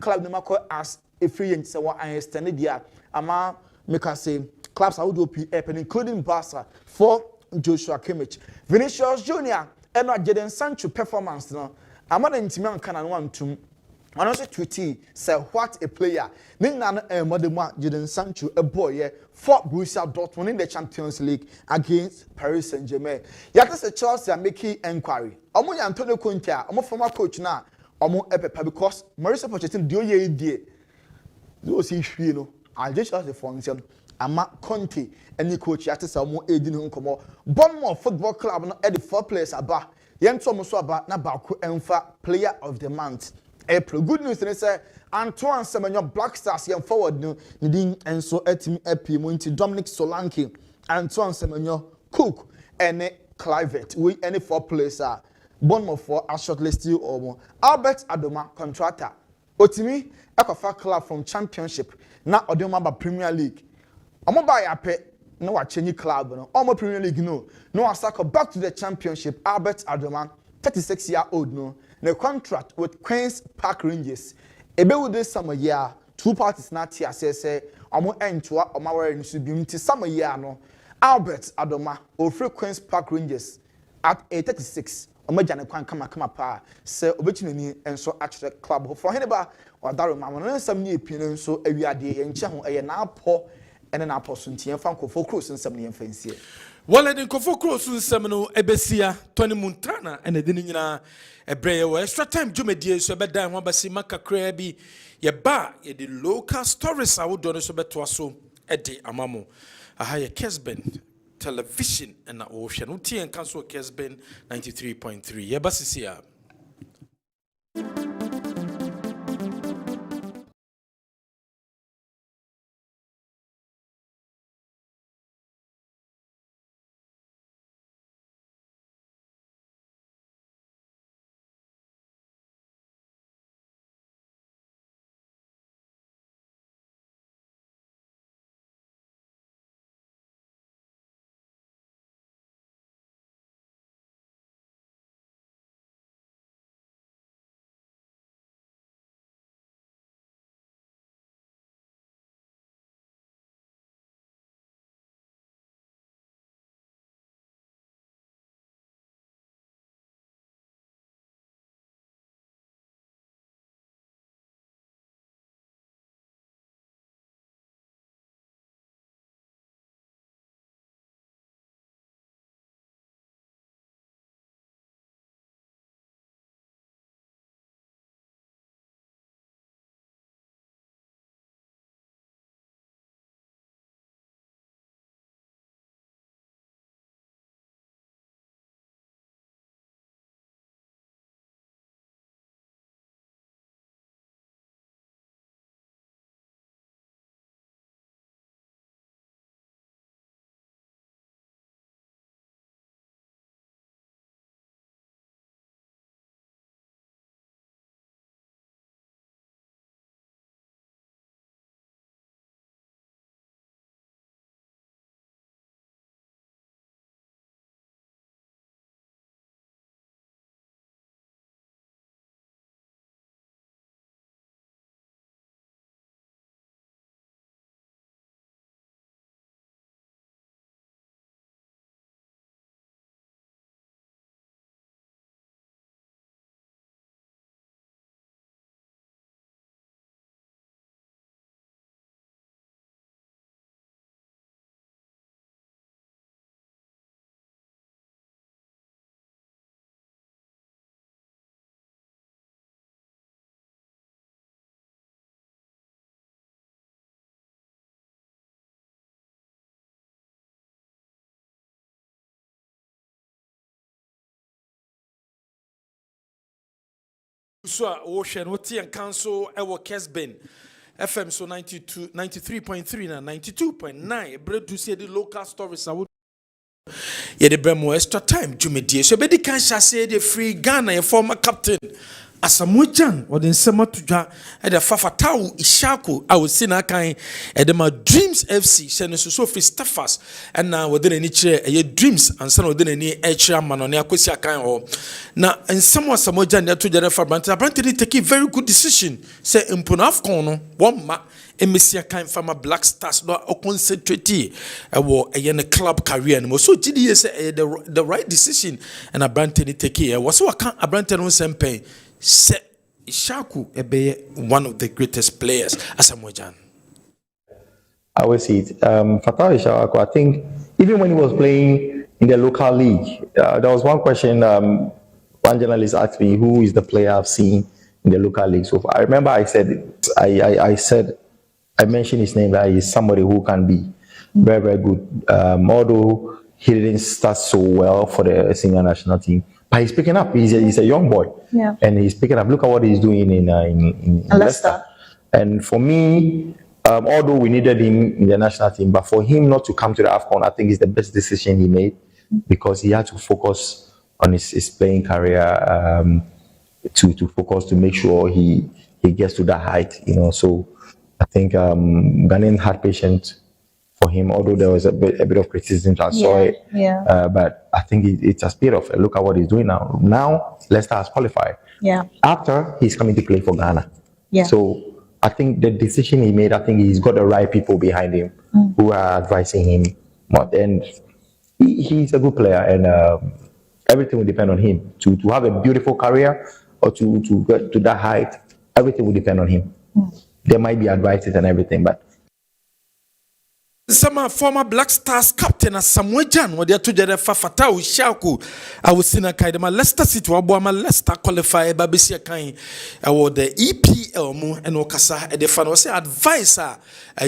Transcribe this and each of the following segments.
club no matter as a free agent so I understand dia ama make us say clubs I would open including Barca for Joshua Kimmich Vinicius Junior and Jadon Sancho performance no ama na ntimi anka na no antum and also tweety say what a player Nina Modema Jadon Sancho a boy for Borussia Dortmund in the Champions League against Paris Saint-Germain yet say Chelsea are making inquiry omo Antonio Conte omo former coach na omo epepa because Mauricio Pochettino dio ye die do see hwie no I just ask the function ama Conte any coach yet say omo edi no nkomo Bournemouth Football Club no e the four players aba yento omo so aba na ba ko emfa player of the month April good news they say Antoine Semenyo Black Stars yam forward no din enso atimi apie mo nti Dominic Solanke Antoine Semenyo Cook ene Clivert we any four players are Bournemouth for a shortlisted or Albert Adoma contractor otimi ekofa club from championship na odoma ba Premier League omo ba ya pe no wa change club no omo Premier League no asaka back to the championship Albert Adoma 36-year-old no the contract with Queen's Park Rangers ebe with this summer year two parties na tia say omo entoa omo were nsu bi nti summer year no Albert Adoma ofre Queen's Park Rangers at 36 omagane kwan kama pa say obetumi enso actually club for heneba odaro ma no nsam ne epie nso awiade ye nche ho eye na apo ene na apo so ntie fa nkofo cross nsam ne yemfansie wale den nkofo cross nsam no ebesia Tony Montana ene de nyina ebreye wo extra time jumedie so ebedan ho basi makakra bi ye ba ye the local stories awodo no so beto aso ede amamo aha ye Kessben television and ocean uti and cancel Kessben 93.3 yeah basisia so ocean uti and cancel ewo Kessben FM so 93.3 na 92.9 bre do see the local stories awodo ye de bremo extra time jumedie so be di kan say the free Ghana your former captain Asamoah or the Samatuja at the Fafatau Ishaku, I was seeing a kind at the my Dreams FC, sending so free staffers, and now within any chair, a dreams, and some within any chairman on the Akosia kind or now, and someone Samoah that to the Fabrant, apparently take a very good decision, say in Punaf Kono, one ma. Emesia kind from a Black Stars no concentrate a club career and so GDS the right decision and a brand take care was so a brand on sempe se Shaku one of the greatest players Asamoah. I always see it. Fatai Ishaku, I think even when he was playing in the local league, there was one question one journalist asked me, who is the player I've seen in the local league so far? I remember I said I mentioned his name, that he's somebody who can be very, very good. Although he didn't start so well for the senior national team, but he's picking up. He's a young boy, and he's picking up. Look at what he's doing in Leicester. And for me, although we needed him in the national team, but for him not to come to the AFCON, I think is the best decision he made, because he had to focus on his playing career, to focus to make sure he gets to that height, So I think Ghanian had patience for him, although there was a bit of criticism. I saw it, but I think it's a spirit of look at what he's doing now. Now Leicester has qualified. After he's coming to play for Ghana. So I think the decision he made, I think he's got the right people behind him who are advising him. And he's a good player, and everything will depend on him to have a beautiful career or to get to that height. Everything will depend on him. There might be advices and everything, but some former Black Stars captain Asamoah what they are together Fafatau Ishaku. I was in a kind of Leicester City, Wabama Leicester qualify Babisia kind or the EPL mu and Okasa at the fan was advisor a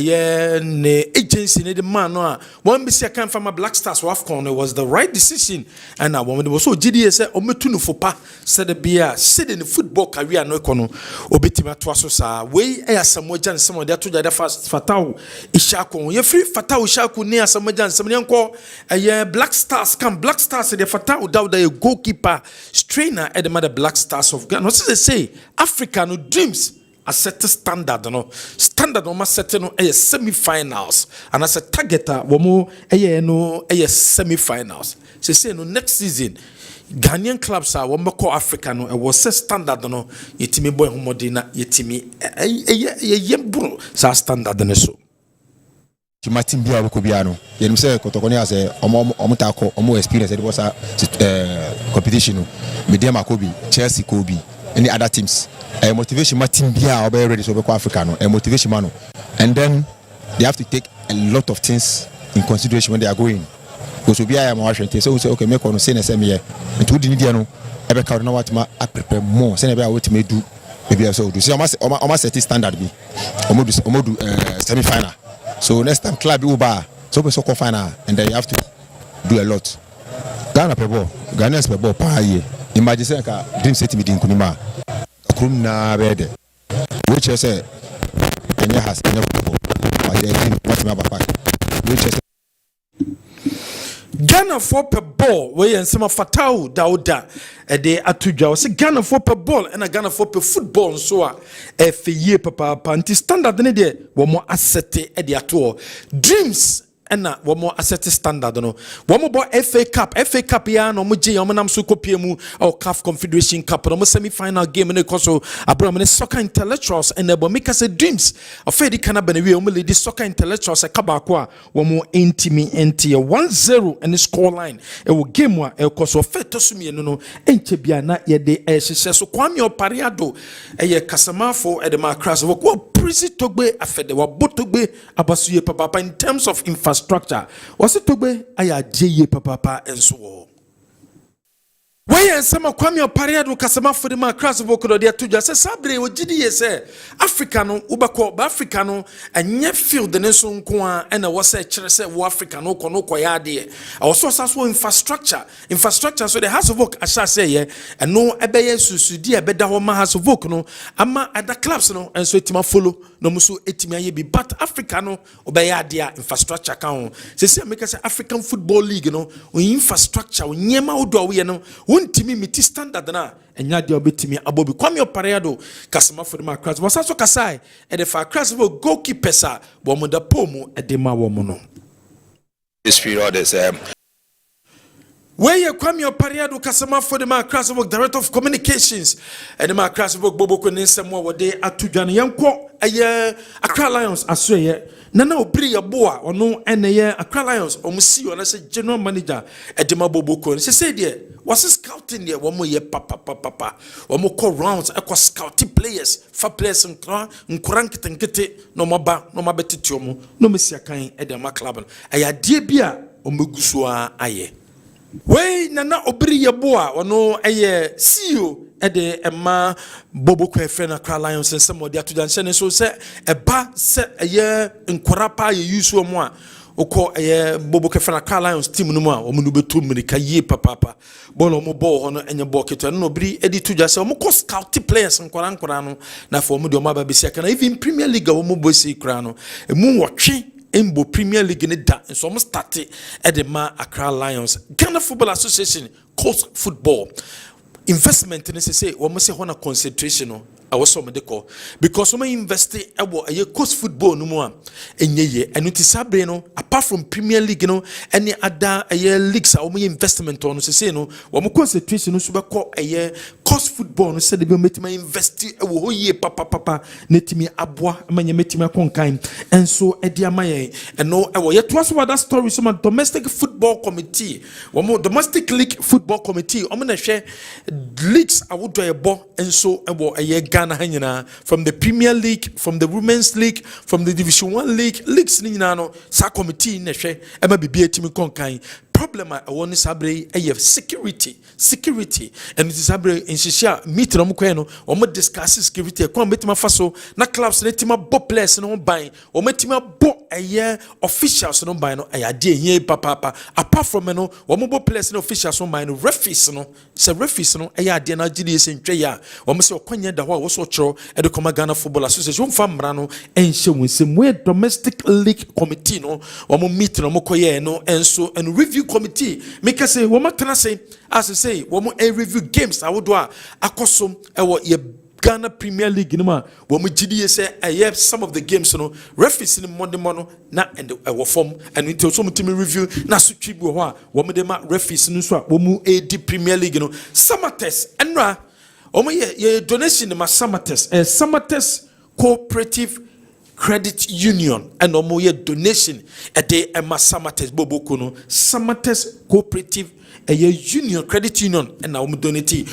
agency needed man one Bisia kind from a Black Stars Wafcon was the right decision, and a woman was so GDS Ometunu for pa said the beer said in the football career no econo Obetima Twasosa way Asamoah some of their together fast Fatau Ishaku you free Fatau Ishaku near Asamoah some young Black Stars come Black Stars the Fatau without the goalkeeper strainer at the mother Black Stars of Ghana. What they say? African dreams a set standard standard no set no semi-finals and as a targeter womo semi-finals. Say no next season Ghanaian clubs are one more African no was set standard no yetimi boy homodina yetimi yembro sa standard no so Martin Bia Kobiano. You say Kotokoni as a omo experience. It was a competition. Media Makobi, Chelsea, Kobe, any other teams. A motivation Martin Bia or ready to be African. A motivation mano. And then they have to take a lot of things in consideration when they are going. Because we are Washington, so we say okay, make one say same year. And to the Indiano, every crowd know what I prepare more. Say never what me do. Maybe I so do. See, almost set standard be. Omo semi-final. So next time club Uba, so we so final, and then you have to do a lot. Ghana people, Ghanaians people, pa ye. Imagine say ka dream set me din kunima. Krum na bede. Which I say, Kenya has enough people. But they think what me papa. Which I say Ghana for per ball where and some Fatau Dauda a day atuja say Ghana for per ball and a Ghana for per football so a ye papa panty standard ne de one more asset at the ato dreams and one more asset standard no one more FA Cup ya no muji omanam so kopiemu or CAF Confederation Cup no semi-final game ne koso abram soccer intellectuals and the make us dreams of Fedi kana benewe omle the soccer intellectuals a kabako one more intimi 1-0 and the score line e wo game wa e koso feto sumie no enche bia na ye de ehye so kwame opariado ye kasamafo e de makras wo prisi togbe afede wa botogbe abasuye papa in terms of infrastructure was it togbe aya jeye papa enso why and some kwame opariado kasamafo de makras wo kodo de toja se sabre wo gidi say Africa no ubako ba Africa no enye field ne so nko a na wo say kire say wo Africa no ko ya de also so infrastructure so the house of work asha say ye and no ebeye susudi ebeda ho ma house of work no ama other clubs no and so etima follow no muso etimi aye bi but Africa no obeya de infrastructure kan ho say make say African Football League no infrastructure nyema odo we no wontimi meti standard na enya de obetimi abobi Kwame Oparado kasama for ma Accra was also kasai e de fa Accra goalkeepers a wo mo da pomu e de ma wo mo no this period is where you Kwame Oparado kasama for the Accra director of communications and the Accra Bobo Koninsemo wo de atudwane yenko eye Accra Lions asoye Nana Obri Yaboa or no NA Accra Lions or Musi or as a general manager at the Maboboko. She said, yeah, was scouting there one more year, papa, one more call rounds, I was scouting players, for players and Kurank and Kete, no maba, no mabetitiomo, no Messia Kain at the Maclaban. I had dear beer or Mugusua aye. Way Nana Obri Yaboa or no aye, see you. Ede Emma Bobo Kefena Accra Lions and some of the Atudan so say a ba set a year in Korapa you use one or call a Bobo Kefena Accra Lions team no more or Munubetu Medica ye papa Bolo Mobo on and your bucket and nobody Eddie to just almost scout players and Koran now for Mudio Maba Bissaka even Premier League or Mubo Si Crano a moon watching Embo Premier League in it and so almost started at the Accra Lions Ghana Football Association Coast Football investment in say we must say one concentration I was so medical because we invest a coast football no more and it is apart from Premier League any other leagues we investment on say no we concentration no so call a coast football no say they make me invest whole year papa netimi aboa manya metimi konkan and so ediamaye and no we to us about that story so domestic football committee domestic league football committee na share leagues I would do a ball and so a Ghana from the Premier League, from the Women's League, from the Division 1 League, leagues ni no sa committee na hwe e ma bibia timi konkan problem I want is sabre security and it is sabre in shisha meet no mko no o mo discuss security ko metima faso na clubs na tima bo players no ban o metima bo officials no ban no ayade ehie papa apart from no o mo bo players no officials no ban no referees no se referees no ayade na gidi sentwe ya o mo se okwanya da ho wo so chro e de koma Ghana Football Association fa mra no enhye wonsem we domestic league committee no o mo meet no mokoye no enso and review committee make say wo matana say as I say wo mo review games awodo a akosom e wo ye Ghana Premier League no ma wo mo gidi say some of the games no referees in Monday morning na and wo form and until so team review na so twibu ho a wo mo de ma referees no so a wo mo AD Premier League no summer test enra wo mo ye donation ma summer test cooperative credit union and omoye donation a day Emma Samates Boboko no Samates cooperative a union credit union and now donate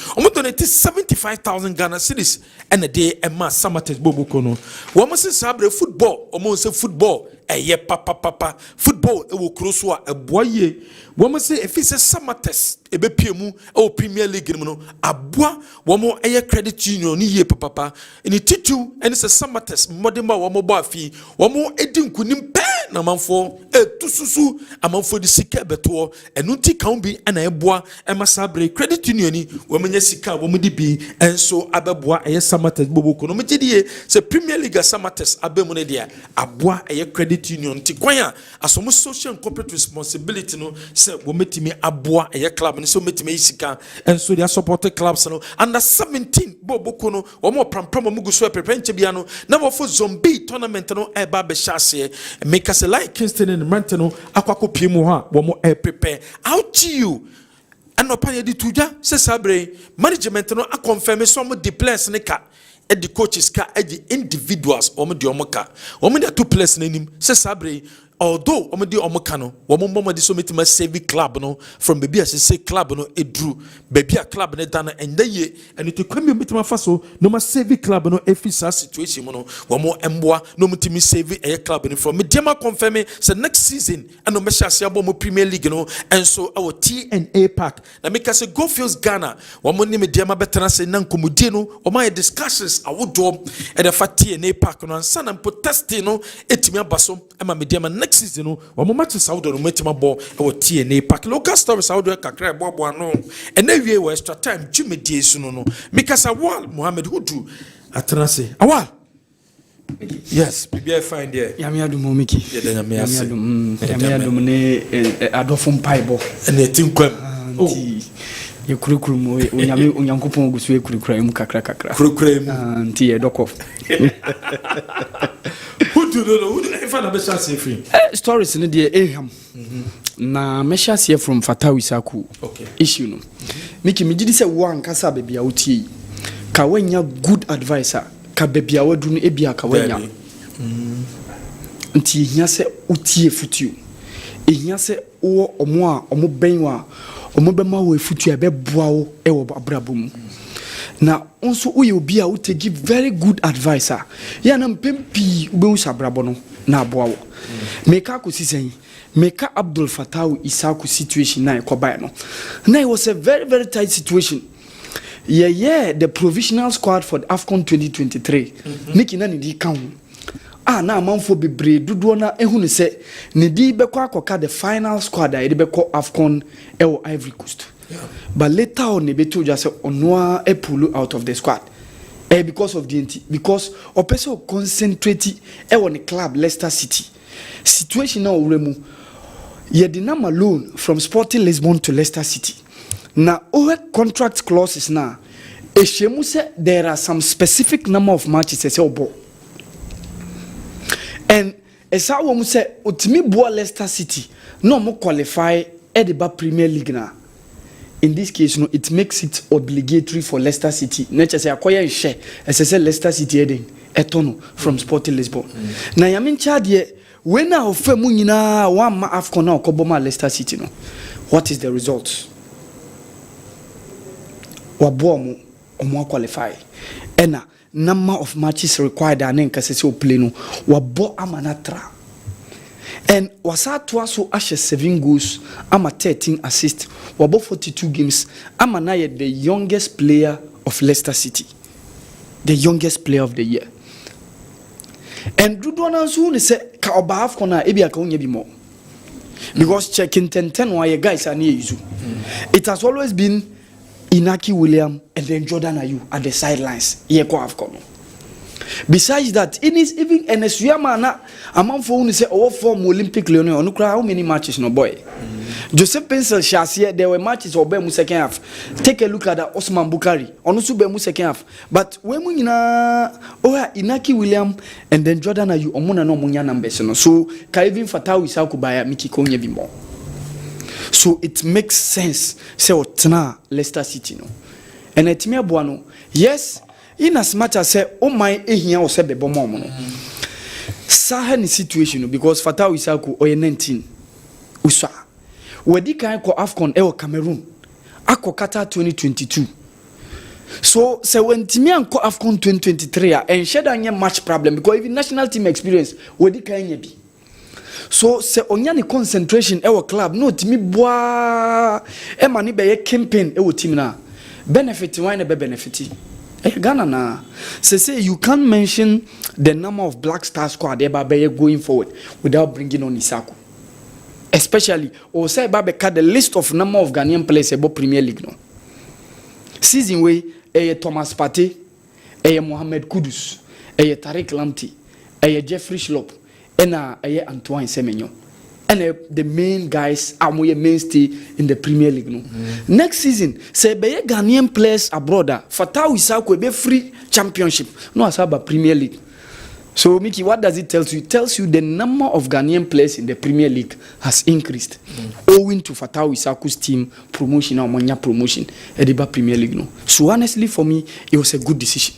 75,000 Ghana cedis and a day Emma Samates Boboko no woman say sabre football almost say football a papa football e wo kroswa a boye woman say if it's a Samates e be piemu o Premier League no aboa womo e credit union ni ye papa and it titu and it's a Samates modema womo bo afi womo edi nkunim pe na manfo tususu amanfo di sika beto enunti kan bi na eboa e masabre credit union ni womenye sika womo di bi enso abeboa e Samates boboko no megedie se Premier League Samates abemu ne dia aboa e credit union ti kwan asomo social and corporate responsibility no se wometimi aboa e club no so metimi sika enso dia support clubs no under 17 boboko no womo prampram muguso e prepenche bia no na wo fo zombie tournament no e ba be shase make us like Kingston and Mantano akwako piemu ha wo mo prepare out to you and opanya di tuja se sabre management no a confirm some the players ne ka e the coaches ka e the individuals o mo de o mo ka o mo de two players na nim se sabre although omedi omokano womo di so metima save club no from baby as say club no edru baby a club ne dana endaye and it kwame metima faso no ma save club no efisa situation no womo emboa no mutimi save a club no from mediama confirm say next season and no mesha se abo mo Premier League no and so our TNA pack na make us go feels Ghana womo ni mediama betena say na nkomudie no o ma discussions awodo e da fa TNA pack no ansa na protesting no etimi abaso e ma mediama next season no wo match Saudi no metima ball e wo TNA pack local story Saudi kakra bobo no and na wie we extra time dwumedie su no mikasa Awal Mohammed Hudu atrase Awal yes bibia fine there yami adum miki yami adum ne adofum paibo and etinkwam ye kurukurum onyame onyankopon gusu ye kurukura mu kakra kurukura mu anti ye dokof who do if I be chance free stories ne de eham na me chance from Fatawu Isaku issue no miki migidi se wo ankasa bebia wotie ka wanya good advisor ka bebia wadu no ebia ka wanya nti hia se utie futuo ehia se wo omo a omo benwa omo bema wo futuo e beboa wo e wo abrabom na onso uye obi a wo give very good advisor ya na mpempi ube usabrabo no na aboa wo meka ko sisen meka Abdul Fatawu Isaku situation na ekoba no na it was a very very tight situation. Yeah, the provisional squad for the AFCON 2023 niki na ni kan na amanfo bebre dodo na ehu ne se ne di bekọ akoka the final squad a ede bekọ AFCON ewo Ivory Coast. But later on ne beto just say onwa e pull out of the squad because of the because o person concentrate on the club Leicester City situation na oremu ye di na loan from Sporting Lisbon to Leicester City. Now, our contract clauses now, there are some specific number of matches as well. And as I want to say, Utimi Boa Leicester City, no more qualify at the Premier League now. In this case, no, it makes it obligatory for Leicester City. Nature say acquire a share, as I said, Leicester City heading etono from Sporting Lisbon. Now, I mean, Chad, when I offer Munina one AFCON now, Koboma Leicester City, no, what is the result? Wabomu omo qualify ena number of matches required and nkasese o play no wabo amanatra and wasa to aso ashe 7 goals ama 13 assists wabo 42 games ama na the youngest player of Leicester City, the youngest player of the year. And do na so ne se ka oba AFCON na ebia ka onya bi mo because checking 10 why guys are near you. It has always been Inaki William and then Jordan Ayew at the sidelines. Besides that, it is even NSUama na among for say all form Olympic Leonel. No how many matches no boy. Joseph Pencil Shasia, there were matches or Bemu second half. Take a look at that Osman Bukari. Onusu Bemu second half. But when we na Inaki William and then Jordan Ayew omuna no munya numbers no. So ka even Fatawu Isaku baya Miki Konye bimo. So it makes sense. Say otna Leicester City no. And etime aboa no. Yes, in as much as say o my ehia o se bebo mom no. Saha ni situation because Fatawu Isaku oye 19. Usa. Wedi kan ko AFCON e o Cameroon. Akọ Qatar 2022. So say when timi anko AFCON 2023 and sheda anya match problem because even national team experience wedi kan nya bi. So se onya ni concentration e wo club no timi boa e ma ni be ye campaign e wo team na benefit why na be benefit Ghana na say you can't mention the number of Black Star squad e ba be going forward without bringing on Isaku, especially or say ba be cut the list of number of Ghanaian players about Premier League no season way Thomas Partey Mohamed Kudus Tariq Lamptey Jeffrey Schlupp and Antoine Semenyo. And the main guys are more mainstay in the Premier League. No? Next season, say be Ghanaian players abroad. Fatawu Isaku be free championship. No, as about Premier League. So, Mickey, what does it tell you? It tells you the number of Ghanaian players in the Premier League has increased, owing to Fatawu Isaku's team promotion or Manya promotion at the Premier League. No? So, honestly, for me, it was a good decision.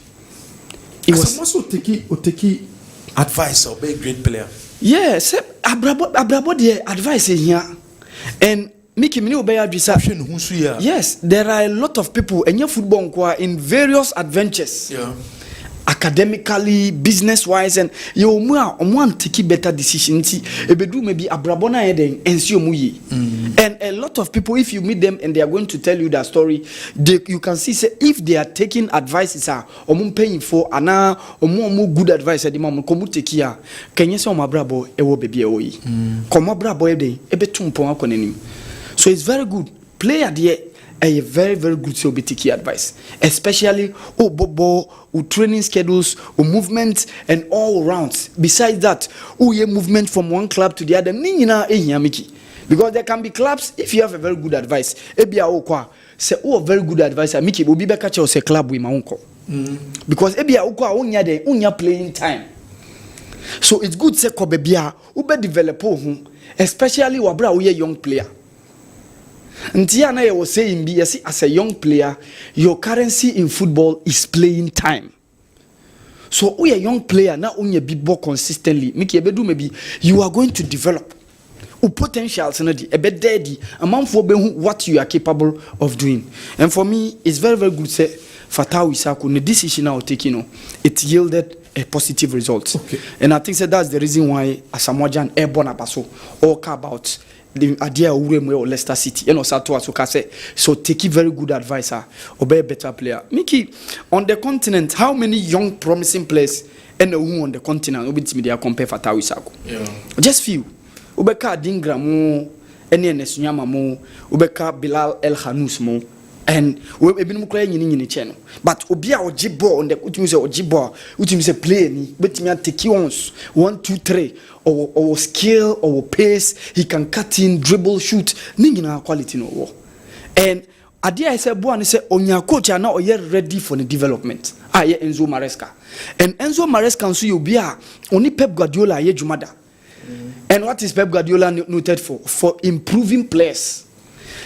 It was also take advice or be a great player. Yes, Abrabo the advice here. And Mickey Mini obey advice. Yes, there are a lot of people in your football in various adventures. Yeah. Academically, business wise, and you want to keep better decisions. Ebedu maybe Abrabona eden ensio muyi. And a lot of people, if you meet them and they are going to tell you that story, you can see say, if they are taking advices paying for ana good advice at the moment komu tekia kenye se omabrabo ewo baby ewoyi. Komo brabo eden ebetum pon akonenim. So it's very good. Player there a very very good COBTK advice, especially bobo training schedules, movement and all rounds. Besides that, movement from one club to the other. Nina ehia miki. Because there can be clubs, if you have a very good advice, ebia okwa say oh very good advice, Miki obi be catch us a club with my uncle. Because ebia okwa unya playing time. So it's good say ko bebia ube develop especially wabra we young player. Ntia na ye was saying be as a young player, your currency in football is playing time. So we a young player now unye big ball consistently. Miki ebedu maybe you are going to develop. Potentials na di ebe daddy among for what you are capable of doing. And for me it's very very good say Fatau Isaku the decision now taking it yielded a positive result. Okay. And I think that's the reason why Asamoah Airborne Abaso all about the idea of or Leicester City. You know, so take very good advisor or be a better player. Mickey, on the continent, how many young promising players and who on the continent will compare Fatau Isaku? Yeah. Just few. Ubeka Dingra mo, Eni Nesunyama mo, Ubeka Bilal El Hanous mo, and we have been crying in the channel. But Obia or Jibo on the Utimuse or Jibo, Utimuse play, but me take once 1, 2, 3, or skill or pace, he can cut in, dribble, shoot, Ningina quality no war. And Adia I said, Boan said, on your coach are now ready for the development. Enzo Maresca. And Enzo Maresca, so you be only Pep Guardiola, ye Jumada. And what is Pep Guardiola noted for? For improving players.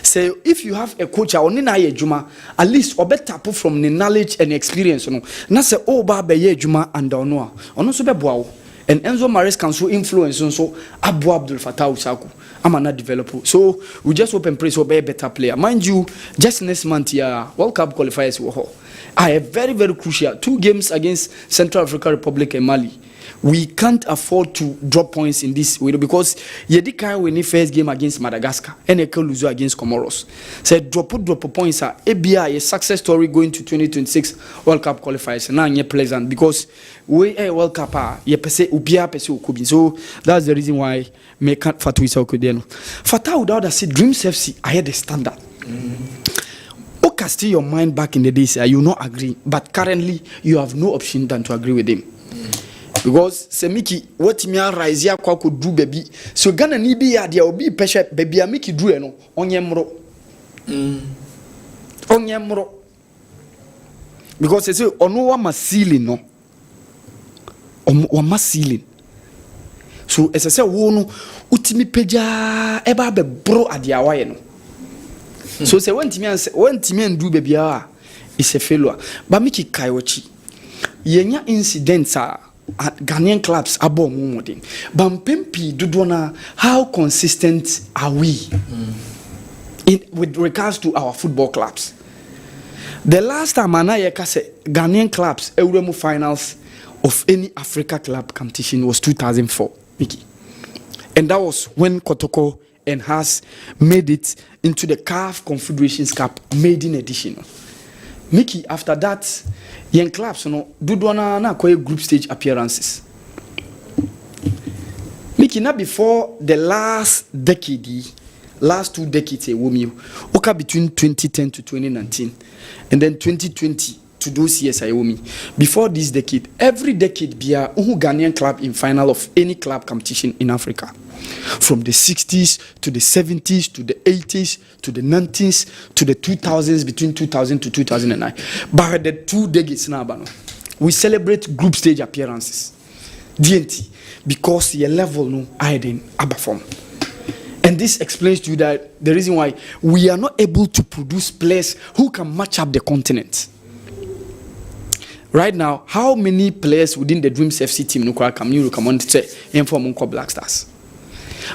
So if you have a coach or Juma, at least or better from the knowledge and experience, na say oh ba be Juma and Ono so be boa. And Enzo Mares can so influence so Abu Abdul Fattah Usaku. I'm not developer. So we just hope and pray so be a better player. Mind you, just next month here, World Cup qualifiers were very, very crucial. 2 games against Central African Republic and Mali. We can't afford to drop points in this way because Yedika win the first game against Madagascar and a lose against Comoros. So drop points are a success story going to 2026 World Cup qualifiers. Now you're pleasant because we a World Cup so that's the reason why me can't Fatou Issa Okudeno. Fatou without say Dreams FC I had the standard. Okay, still your mind back in the days you will not agree, but currently you have no option than to agree with him. Because Semiki, what me rise ya kwa do baby. So Ghana ni be ya dia obi peshe baby a Miki do no onyemro. Onyemro. Because they say ono wa masili no. Wa masili. So as I say wo no utimi peja eba be bro adia waye no. So say when timi do baby a is a failure. Ba Miki kaiwochi. Yenya incidents are Ghanaian clubs are more modern. Bampempi Dudwana, how consistent are we with regards to our football clubs? The last time I said Ghanaian clubs Euremu finals of any Africa club competition was 2004, Mickey. And that was when Kotoko and Haas made it into the CAF Confederations Cup maiden edition. Mickey, after that, young clubs, Dudwana na group stage appearances. Mickey, now before the last decade, last 2 decades, okay, between 2010 to 2019, and then 2020 to those years, before this decade, every decade, be a Ghanaian club in final of any club competition in Africa. From the 60s to the 70s to the 80s to the 90s to the 2000s, between 2000 to 2009. But the 2 decades now, we celebrate group stage appearances. DNT, because your level no hiding above. And this explains to you that the reason why we are not able to produce players who can match up the continent. Right now, how many players within the Dreams FC team can you recommend to say inform Black Stars?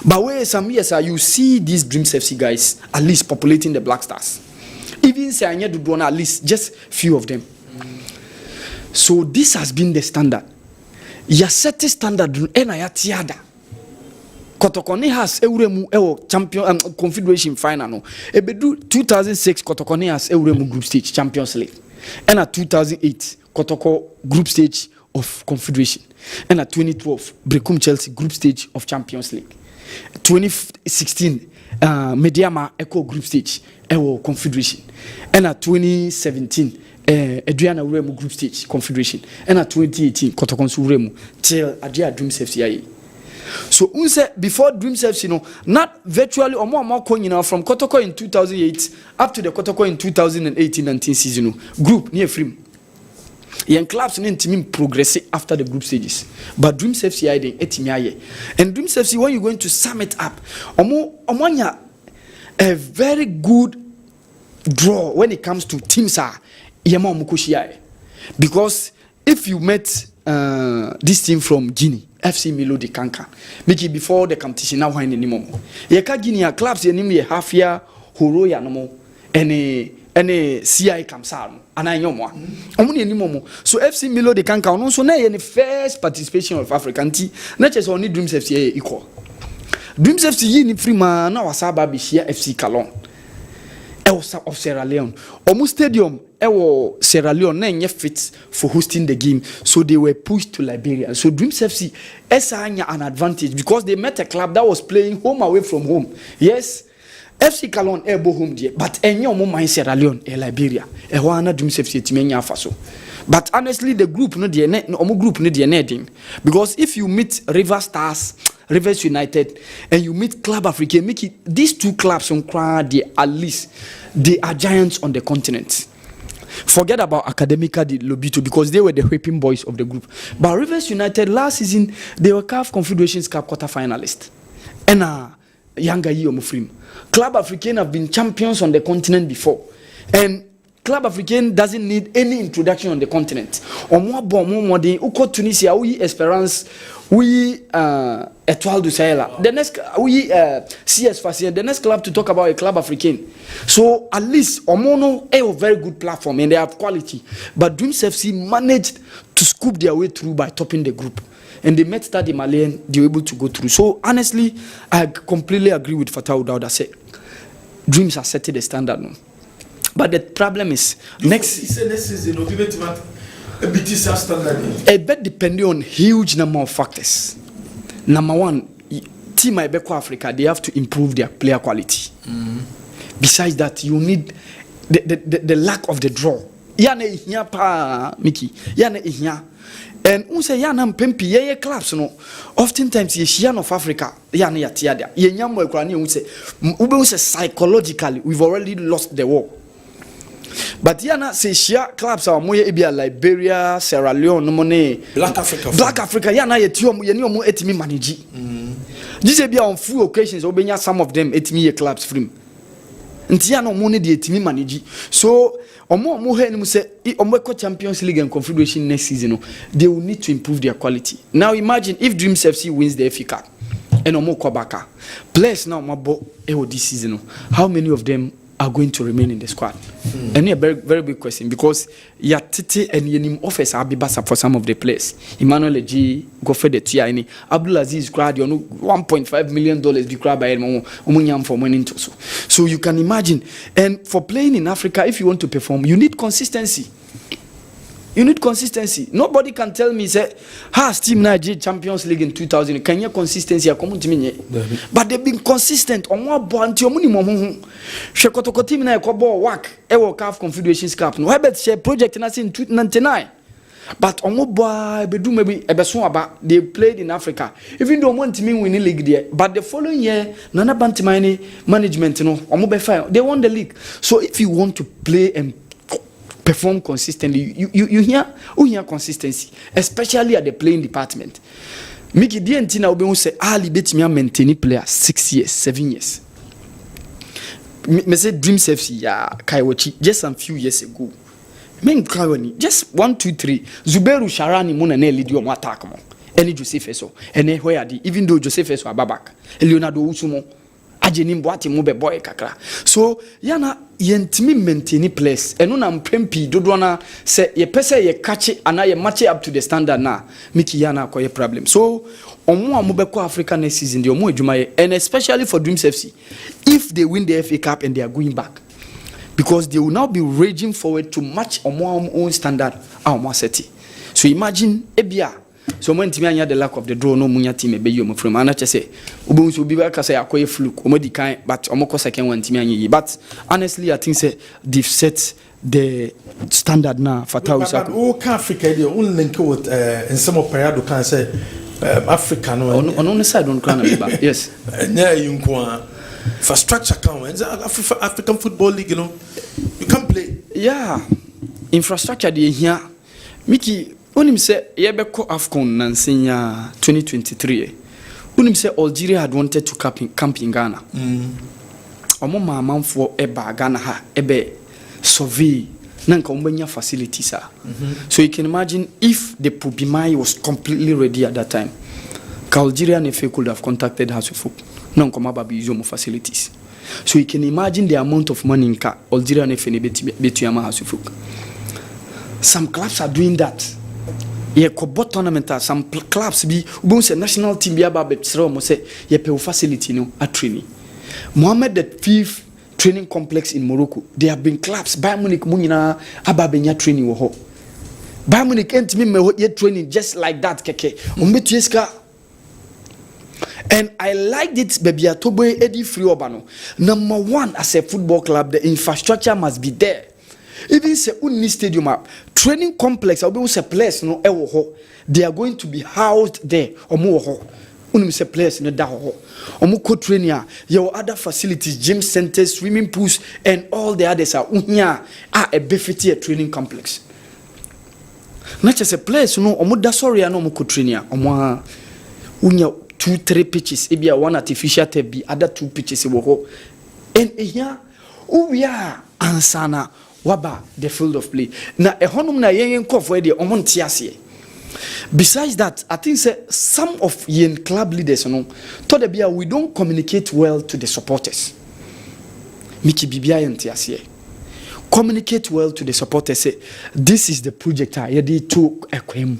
But where some years you see these Dreams FC guys at least populating the Black Stars. Even say I do at least just few of them. So this has been the standard. Ya set standard and I tiada. Kotokone has Euremu champion confederation final no. Ebedu 2006 Kotokone has Euremu group stage Champions League. And at 2008 Kotoko group stage of confederation. And at 2012 Brekum Chelsea group stage of Champions League. 2016 Mediama Echo group stage Ewo confederation. And at 2017 Adriana Uremu group stage confederation. And at 2018 Kotokonsu Uremu till Adria Dreams FCIA. So unse before Dreams FC, not virtually or more coin from Kotoko in 2008 up to the Kotoko in 2018-19 season. Group near free. Young clubs need to progress after the group stages. But Dreams FC I didn't etimiaye. And Dreams FC, when you're going to sum it up, omonya a very good draw when it comes to teams are yema mukushiaye. Because if you met this team from Guinea, FC Milo de Kanka, make it before the competition now when anymore. Yeka Guinea clubs ye half year horo ya no any CI Kamsar and I know more. So FC Milo de Kanka no so na the first participation of African team, not just only Dreams FC equal. Dreams FC ni free man na wasaba bi share FC Calon. Of Sierra Leone. Almost stadium Sierra Leone na fit for hosting the game, so they were pushed to Liberia. So Dreams FC had an advantage because they met a club that was playing home away from home. Yes, FC Calon ebo home there, but enyo mo mind Sierra Leone Liberia. Ehwana Dreams FC timenya faso. But honestly, the group no group no the because if you meet Rivers United, and you meet Club Africain, make it these two clubs on they at least they are giants on the continent. Forget about Academica de Lobito because they were the whipping boys of the group. But Rivers United last season they were CAF Confederations Cup quarter finalists. And younger year Mufrim. Club Africain have been champions on the continent before. And Club Africain doesn't need any introduction on the continent. Uko Tunisia, we Esperance, we Etoile du Sahel. The next we CS Facien, the next club to talk about a Club Africain. So at least Omono a very good platform and they have quality. But Dreams FC managed to scoop their way through by topping the group. And they met Stade Malien, they were able to go through. So honestly, I completely agree with Fatah Udauda said. Dreams are setting the standard now. But the problem is next season a bit depending on huge number of factors. Number one, Team Ibeko Africa, they have to improve their player quality. Besides that, you need the lack of the draw. Yana ihnya pa Mickey. Yana ihnya. And unse yana mpempi ye clubs no. Oftentimes ye of Africa yana ya tiada. Ye nyamo ekrani unse psychologically we've already lost the war. But yana say share clubs are moye ebia Liberia, Sierra Leone, no money. Black Africa yana ye tiom ye ni omo etimi manage. This ebia on few occasions obenya some of them etimi ye clubs free. Nti yana omo ne de etimi manage. So omo he ni say omo ko Champions League and Confederation next season they will need to improve their quality. Now imagine if Dreams FC wins the FA Cup and omo Kobaka. Players now mabo this season. How many of them are going to remain in the squad? And a very, very big question because Yatiti and Yenim offers Abibasa for some of the players. Emmanuel G. Goffred the Tiani, Abdulaziz grad, $1.5 million be grabbed by Omunyam for winning also. So you can imagine. And for playing in Africa, if you want to perform, you need consistency. You need consistency. Nobody can tell me, say, has Team Nigeria Champions League in 2000. Can you consistency? But they've been consistent on what bounty or money. Shekotoko team na ekobo work. Ewo CAF Confederations Cup. No, I bet share project in 1999. But omoboy bedu maybe ebeso aba they played in Africa. Even though one team win the league there, but the following year Nana Bantimani management no omobe fire. They won the league. So if you want to play and perform consistently, you hear consistency, especially at the playing department. Miki DNT na obe say Ali betimi maintain player 6 years, 7 years. Me say Dreams FC ya Kaiwochi just a few years ago. Men Kaiwani just 1 2 3 Zuberu Sharani muna na lead your attack mo. Any Joseph Eso, and where are even though Joseph Eso ababak, Leonardo Usumo ajenim boati mo be boy kakra. So yana yentimi maintain place eno na mpempi dodo na se ye pese ye catch ana ye match up to the standard na miki yana akoye problem. So omo amobeko Africa next season the omo adwuma, and especially for Dreams FC if they win the FA Cup and they are going back, because they will now be raging forward to match omo own standard omo city. So imagine ebia so when team anya the lack of the draw no munya team e be you from ana chese obo so bi ba ka say akoye fluke omodi kan but omoko second one team anya. But honestly I think say they've set the standard now for South Africa they only link with in some of Parado can say Africa no on side on crown yes yeah you infrastructure count African Football League, you know, you can't play. Yeah, infrastructure dey here. Miki, onim say yebeko AFCON nansenya 2023. Onim say Algeria had wanted to camp in Ghana. Omo mamanfo eba Ghana ha ebe survey nanka ombenya facilities ah. So you can imagine if the Pubimai was completely ready at that time. Algeria NFA could have contacted Hasufuk. Non-comaba facilities. So you can imagine the amount of money in Algeria NFA betuyama Hasufuk. Some clubs are doing that. Yeah, Kobot tournament. Some clubs be a national team be about say ye pay facility no at training. Mohammed the fifth training complex in Morocco. There have been clubs. Bayern Munich munina ababenya training wo. Bayern Munich can't me ye training just like that keke. Umbetieska. And I liked it, baby. Atobe Eddie Free Obano. Number one, as a football club, the infrastructure must be there. Even say Uni Stadium training complex, I'll be a place no ewo. They are going to be housed there. Omo Uni say place no da ho. Omo co training. Your other facilities, gym centers, swimming pools, and all the others are unya a befiti a training complex. Not just a place, no. Omo da sorry no omo co training. Omo unya 2-3 pitches, maybe one artificial tape, be other 2 pitches. And here, we are ansana waba the field of play. Na ehonum na yen kof we de omontiase. Besides that, I think some of yen club leaders, you know, told the we don't communicate well to the supporters. Miki bibia yentiase. Communicate well to the supporters. Say this is the project. I did to equim.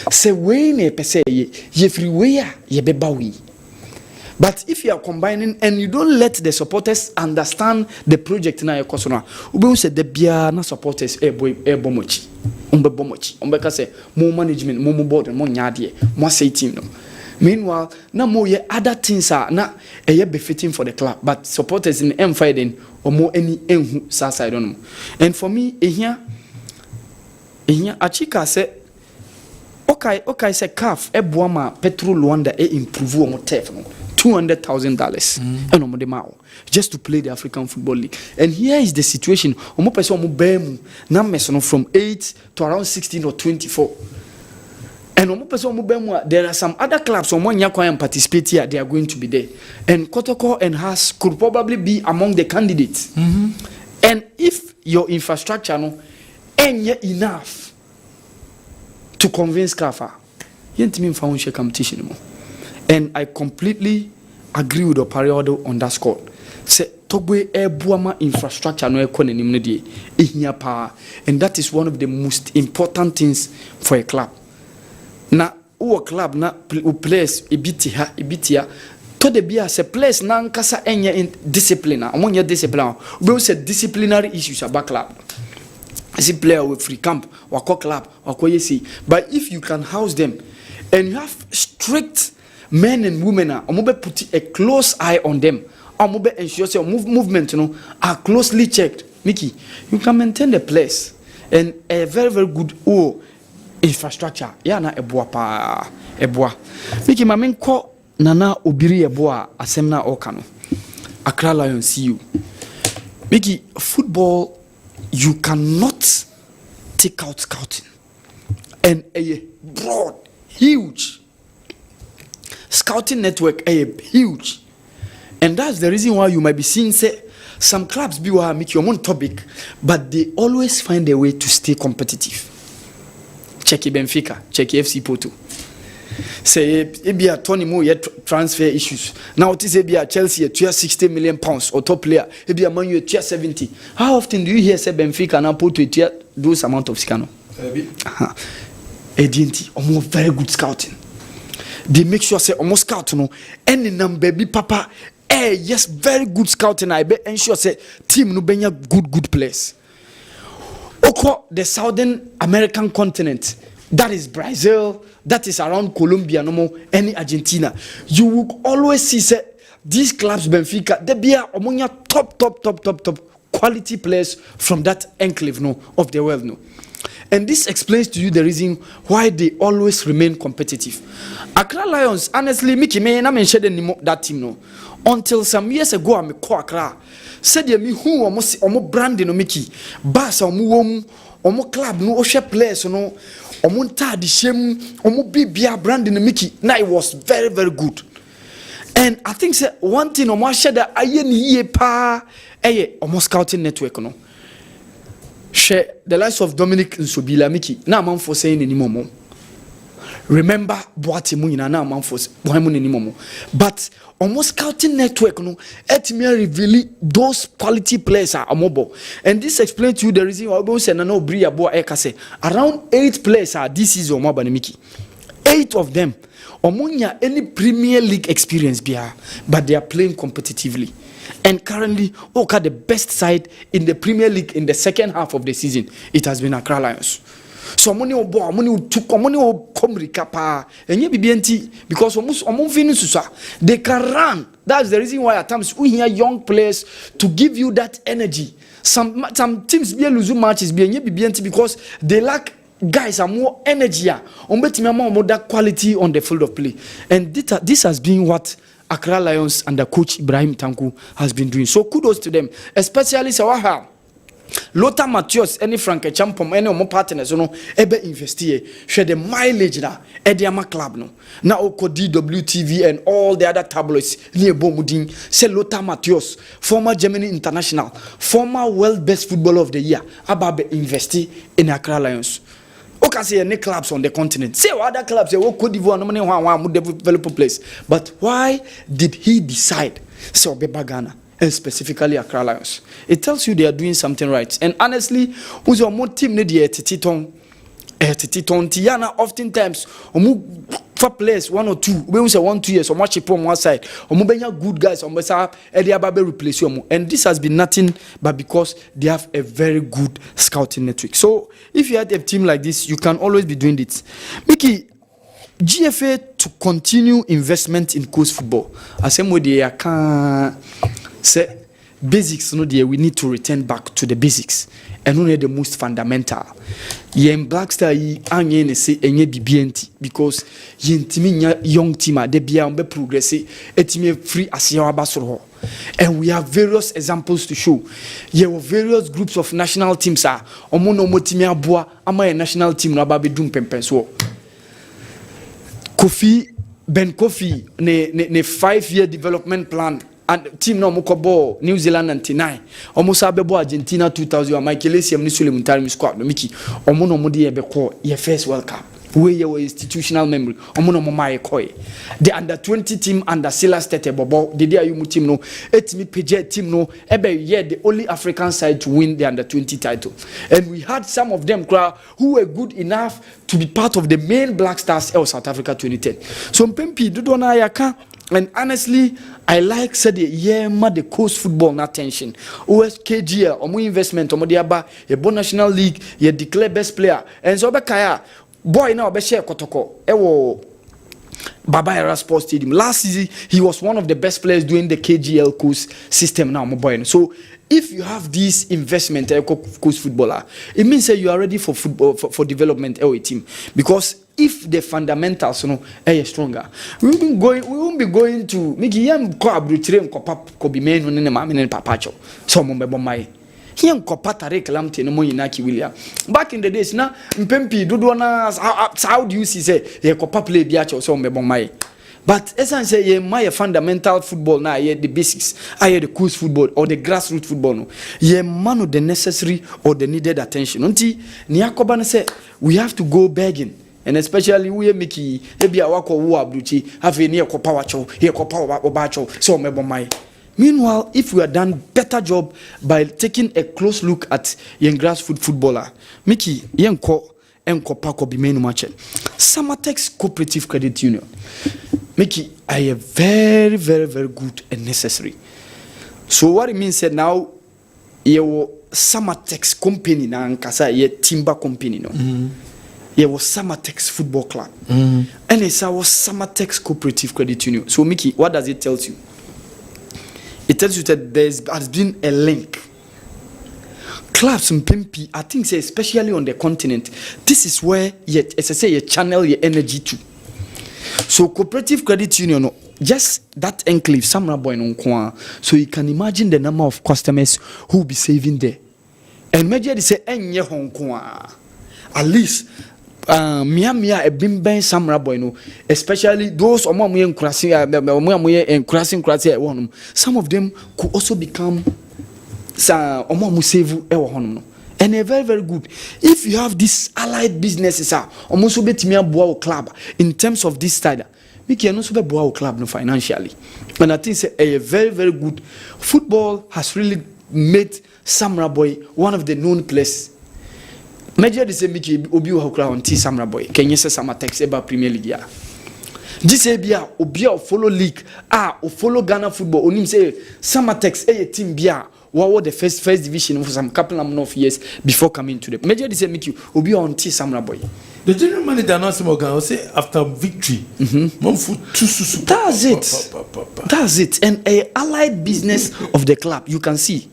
Say we ne pese ye free way ye bebawi. But if you are combining and you don't let the supporters understand the project na ekosona, ube say the bia na supporters bomochi. Bomochi. Umbeka say more management, more board, more nyadie, more say team no. Meanwhile, na more ye other things are na ye befitting for the club, but supporters in M5 or more any enhu sasa I don't know. And for me, here achika say okay say CAF boama petrol Luanda improve on turf no $200,000 and omo de mao just to play the African Football League. And here is the situation. Omo person omo bem na meso from 8 to around 16 or 24. And omo person omo bem there are some other clubs omo nya kwan participate here, they are going to be there. And Kotoko and Has could probably be among the candidates. And if your infrastructure no ain't enough to convince CAF, yentimi found share competition mo. And I completely agree with Opariodo on that score. Say Togwe buama infrastructure no economy no die ehia pa, and that is one of the most important things for a club. Na o club na place ebitia to the bia se place na nkasa enye in discipline omonye discipline we say disciplinary issues about club. As a player with free camp or club or yesi. But if you can house them and you have strict men and women put a close eye on them, ensure your movement are closely checked, Mickey, you can maintain the place and a very, very good infrastructure. Yana eboa. Mickey, my main call Nana Obiri eboa asemna okano. Accra Lions see you. Mickey, football, you cannot take out scouting and a broad, huge scouting network, huge, and that's the reason why you might be seeing say some clubs be make your own topic, but they always find a way to stay competitive. Check Benfica, check FC Porto. Say a Tony Moore transfer issues. Now it is a Chelsea a 60 million pounds or top player. It be a Man U 70. How often do you hear say Benfica now put to those amount of scano? Agency almost very good scouting. They make sure say almost scout no any number be papa. Yes, very good scouting. I be ensure say team no benya good players. Oko the Southern American continent. That is Brazil, that is around Colombia, no more any Argentina. You will always see say, these clubs, Benfica, they be among your top quality players from that enclave no, of the world. No. And this explains to you the reason why they always remain competitive. Accra Lions, honestly, Mickey May, and I mentioned that team no. Until some years ago, I'm a Accra. Said me who almost branding no Mickey. Bass omo club no oshe players no omo ntade shem omo bibia branding no Mickey. Now it was very, very good. And I think say one thing omo share that aye ni ye pa omo scouting network no. Share the likes of Dominic Nsobila Mickey. Na man for saying any momo. Remember Boati Muina na man for Bohemu any momo. But almost scouting network no etime reveal those quality players are mobile. And this explains to you the reason why we say na no bri abo say around 8 players are this season mobile Mickey. 8 of them omunya any Premier League experience bia, but they are playing competitively. And currently, the best side in the Premier League in the second half of the season, it has been Accra Lions. So money will come recapa and you be because they can run. That's the reason why at times we hear young players to give you that energy. Some teams be losing matches because they lack guys are more energy more that quality on the field of play. And this has been what Accra Lions under coach Ibrahim Tanku has been doing. So kudos to them, especially Sawaha. Lothar Matthäus, any Frank Champom, any of my partners, ebe investie, share the mileage na, Ediama club no. Now oko DWTV and all the other tabloids near Bomudin, say Lothar Matthäus, former Germany international, former world best footballer of the year, ababe investi in Accra Lions. Okay, say any clubs on the continent. Say other clubs, say Cote d'Ivoire, no money one develop a place. But why did he decide? So Beba Ghana. And specifically Accra Lions. It tells you they are doing something right. And honestly, who's your more team need Titon Tiana oftentimes for players 1 or 2 we say 1-2 years or much on one side or good guys on replace you. And this has been nothing but because they have a very good scouting network. So if you had a team like this, you can always be doing it. Mickey, GFA to continue investment in coast football. As same way they can say basics no there, we need to return back to the basics and only the most fundamental. Yen Blackstar yi anye ne se enye BBNT because yentimi young team a de bia on be progress etimi free asia abasoro. And we have various examples to show. There were various groups of national teams are omo no motimi aboa ama a national team no ababe dum pempen so. Kofi ne 5-year development plan and team no mokobo New Zealand 99 almost abebo Argentina 2000 Michael Essien ni Suleiman Tarim squad no Mickey omo no mode ebe call your first World Cup where your institutional memory omo no mama koi the under 20 team under Silas Tete Bobo the day you team no etimi page team no ebe the only African side to win the under 20 title. And we had some of them who were good enough to be part of the main Black Stars of South Africa 2010. So mpempi dodo na yaka. And honestly, I like said the coast football na attention. OSKGL, omo investment, omo diaba, a bon national league, ye declare best player. And so kaya boy now be share kotoko. Ewo Baba Era Sports Stadium. Last season, he was one of the best players doing the KGL coast system now, my boy. So if you have this investment, coast footballer, it means that you are ready for football for development a team. Because if the fundamentals are stronger, we won't be going to make him coabrutire ko be men no mama ne papacho. So mo bebo mai. Him ko patare calamity no mo yinaki William. Back in the days na mpempi dodo na how do you see say he ko play bi acho so mo bebo mai. But essentially, ye my fundamental football now, ye the basics, I the coast football or the grassroots football. No, ye man of the necessary or the needed attention. Unti Niakobana say we have to go begging, and especially we Mickey, maybe a wako abruchi, have a near copawacho, here copawa obacho, so mebomai. Meanwhile, if we are done better job by taking a close look at young grassroots footballer, Mickey, young Enko Pako be main match. Samatex Cooperative Credit Union. Mickey, I am very, very, very good and necessary. So what it means that now your Samatex company na nkasa ye timber company no. Ye was Samatex Football Club. And it's our Samatex Cooperative Credit Union. So Mickey, what does it tell you? It tells you that there has been a link. clubs in Pimpi, I think say especially on the continent, this is where yet as I say you channel your energy to. So cooperative credit union, just that enclave, Samra Boy no. So you can imagine the number of customers who will be saving there. And major say enye Hong Kong. At least Mia a bimben Samra Boy no, especially those crossing some of them could also become save and a very good. If you have these allied businesses almost be club in terms of this style, we can also be club no financially. And I think a very good football has really made Samra Boy one of the known places. Major the same Mickey Obi on T Samra Boy. Can you say Samatex about Premier League? This Abia Obia follow league or follow Ghana football. Onim say Samatex a team bia. What was the first division for some couple of years before coming to the major? This make you Obi on T Samra Boy. The general manager announced Morgan say after victory, That's it. And a allied business of the club you can see.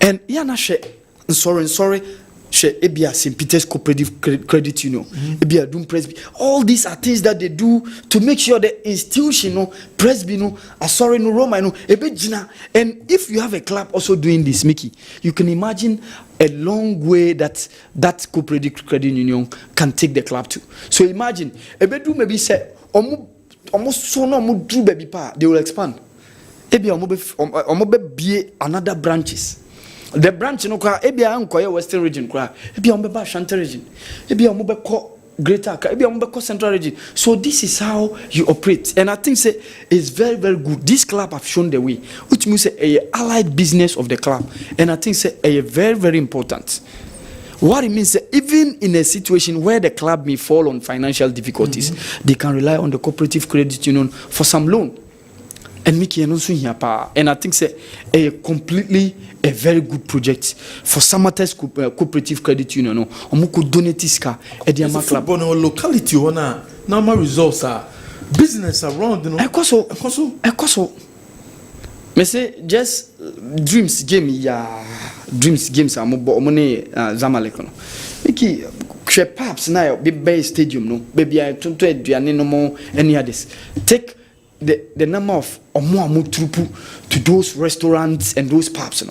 And Yana sorry. Ebia St. Peter's Cooperative Credit Union, Ebia Doom Presby. All these are things that they do to make sure the institution, Presby, Asori, Roma, Ebejina. And if you have a club also doing this, Mickey, you can imagine a long way that Cooperative Credit Union can take the club to. So imagine, Ebedu maybe say, almost so no do baby pa, they will expand. Ebia omobe be another branches. The branch no kwa ebia ankoye western region kwa ebia ombeba Ashanti region ebia ombeko greater ebia ombeko central region. So this is how you operate, and I think say it's very good. This club have shown the way, which means say a allied business of the club, and I think say a very important. What it means, even in a situation where the club may fall on financial difficulties, they can rely on the cooperative credit union for some loan. And Mickey and also here, and I think say a very good project for Samatex Cooperative Credit Union. No, could donate this car at the club. Locality ona normal results are business around. Ekoso. Me say just dreams games amone Zamalek no. Mickey perhaps now be stadium no baby I to aduane no more any others. Take the number of trupu to those restaurants and those pubs,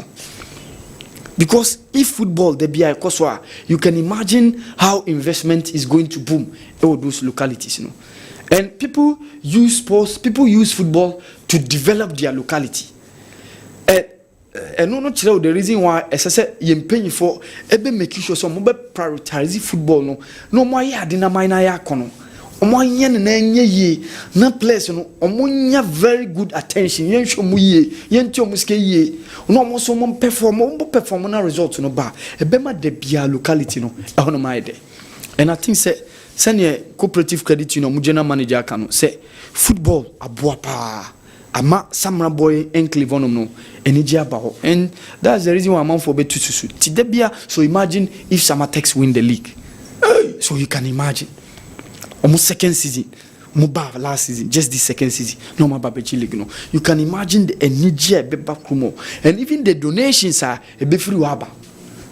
because if football the be you can imagine how investment is going to boom in all those localities, and people use football to develop their locality. And no the reason why as I said you pay for making sure some prioritize football no more kono na place no omonya very good attention yen hwomu ye yen ti omuske ye no mo so mo perform na result no ba ebema de bia locality no ahono ma ide. And I think say senior cooperative credit union mu general manager kan say football aboa pa ama Samra Boy enclave on no energy about, and that's the reason why I'm for bet to ti de bia. So imagine if Samatex win the league, so you can imagine almost second season, Muba last season, just the second season, no more Babechi League. No, you can imagine the energy a bit back and even the donations are a bit free waba.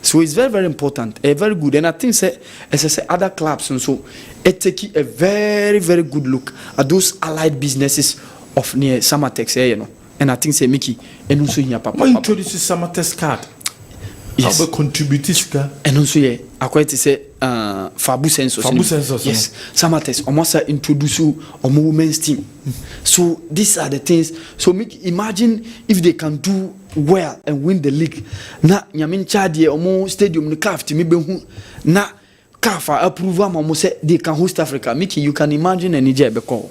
So it's very important, very good. And I think say as I say other clubs and so it take a very good look at those allied businesses of near Samatex, And I think say Mickey and also here papa. Why introduce Samatex card? Yes. How contribute and also I quite say Fabu Sensos. Yes. Samatex almost introduce women's team. So these are the things. So imagine if they can do well and win the league. Na nyamin chadie omo stadium no CAF me be na CAF approve am say they can host Africa. Mickey, you can imagine a Niger be call.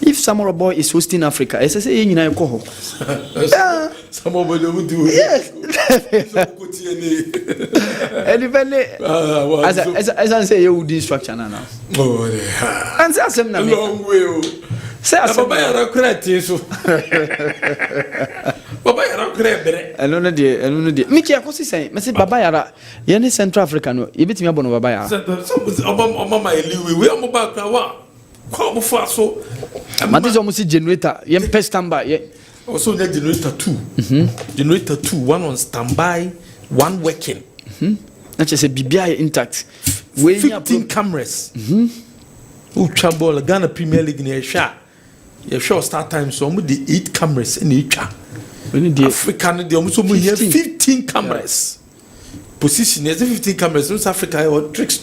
If Samara Boy is hosting Africa, I say you know ko. Samara Boy will do. Yes. As I say, you would structure now. Oh, yeah. And say some long way. Say Baba yara credit so. Baba yara credit. I don't know. Mickey, I was saying, I said Baba yara. You need Central Africa no. You bet me about Baba yara. Obama my liwe. We am about kawa. Come for so. Matis almost generator. You pay standby. Also the generator 2. Generator 2, one on standby one working. Not just a BBI intact. 15 cameras. Who trouble Ghana Premier League near shot. Your show start time so the 8 cameras in each. African the almost 15 cameras. Position is 15 cameras. North Africa or tricks.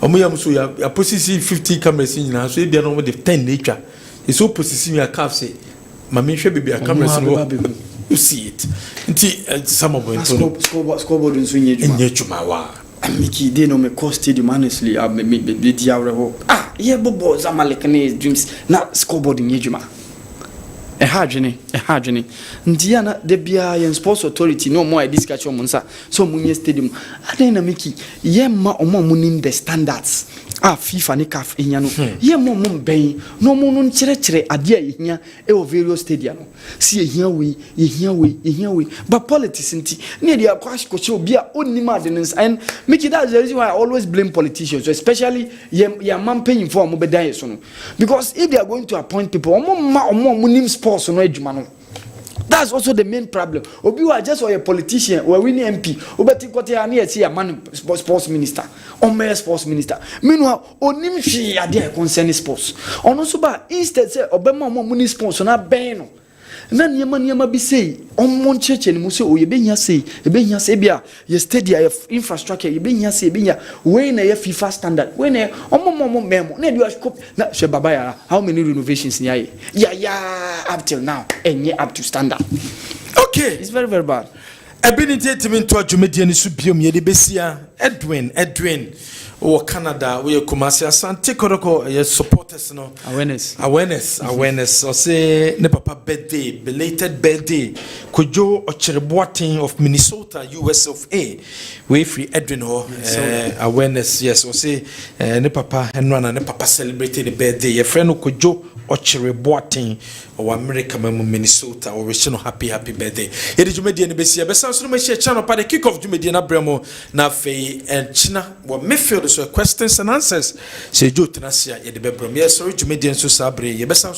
Your position 15 cameras in now, so you don't know the 10 nature. It's so position your calf say, Mammy should be a camera. You see it. Some of them scoreboard in swing in Chumawa. Mickey, they know me cost stadium honestly. I may be the yeah, Bobo Zamalekane dreams not scoreboard in Yejuma. A hard journey. Ndiana, the BI and Sports Authority, no more discussion monsa. So Munya Stadium. Adena Mickey, yemma or more munin the standards. FIFA ni CAF inyano. Ye mo bay, no monon chere adia inya e various stadium. See here we. But politics inti near the crash coach be only madness and make it that's the reason why I always blame politicians, especially your man paying for mobile sono. Because if they are going to appoint people, more munim sports no ejumano. That's also the main problem. Obi wa just a politician or winning MP. Obeti kote ani see a man sports minister or mayor sports minister. Meanwhile, onim hwe ade concerning sports. Ono so ba instead say obema mo muni sports na ben no. Na niema bi say on church ni mo say o ye benya say bia ye stadium infrastructure ye benya say benya we na ye FIFA standard we na memo na do scope na she baba ya how many renovations ni aye ya up till now enye up to standard. Okay, it's very bad. Ability to mean to a Jumedian Subium Yedebesia, Edwin, or Canada, we are Kumasi Asante Koroko, your supporters, no awareness, or say Nepapa birthday, belated birthday, Kojo Ocheriboating of Minnesota, US of A, way free Edwin or awareness, yes, or say Nepapa and Nepapa celebrated the birthday, your friend Kojo Ocheriboating or America, Minnesota, or wish no happy birthday. It is Jumedian Bessia, but sounds no share channel by the kick of Jumedian Abramo, na Fay and China, what Mayfield is questions and answers. Say Joe Tenasia, Yedibebrom, yes, sorry, Jumedian Susabre, Yebesan.